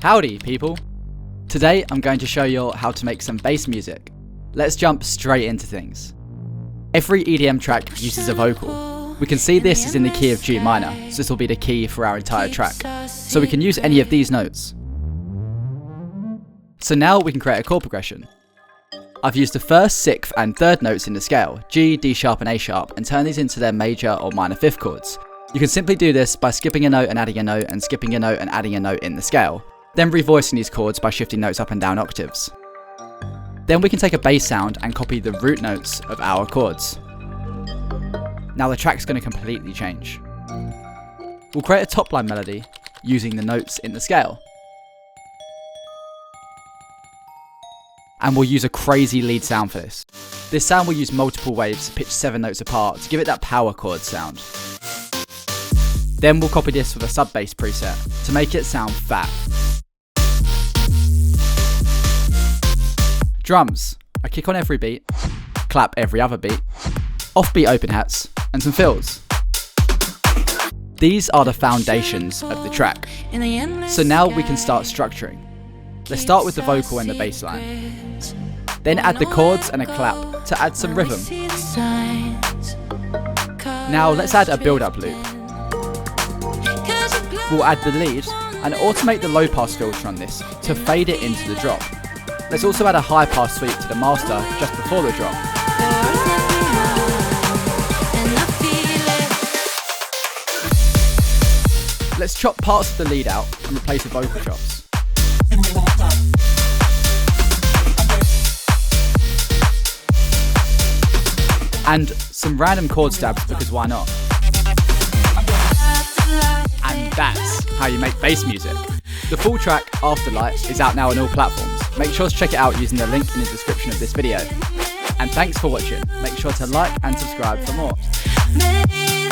Howdy people! Today I'm going to show you how to make some bass music. Let's jump straight into things. Every EDM track uses a vocal. We can see this is in the key of G minor, so this will be the key for our entire track. So we can use any of these notes. So now we can create a chord progression. I've used the first, sixth and third notes in the scale, G, D sharp and A sharp, and turn these into their major or minor fifth chords. You can simply do this by skipping a note and adding a note and skipping a note and adding a note in the scale, then revoicing these chords by shifting notes up and down octaves. Then we can take a bass sound and copy the root notes of our chords. Now the track's going to completely change. We'll create a top line melody using the notes in the scale. And we'll use a crazy lead sound for this. This sound will use multiple waves pitched 7 notes apart to give it that power chord sound. Then we'll copy this with a sub bass preset to make it sound fat. Drums, a kick on every beat, clap every other beat, offbeat open hats, and some fills. These are the foundations of the track. So now we can start structuring. Let's start with the vocal and the bass line. Then add the chords and a clap to add some rhythm. Now let's add a build-up loop. We'll add the lead and automate the low pass filter on this to fade it into the drop. Let's also add a high pass sweep to the master just before the drop. Let's chop parts of the lead out and replace the vocal chops. And some random chord stabs because why not? And that's how you make bass music. The full track, Afterlight, is out now on all platforms. Make sure to check it out using the link in the description of this video. And thanks for watching. Make sure to like and subscribe for more.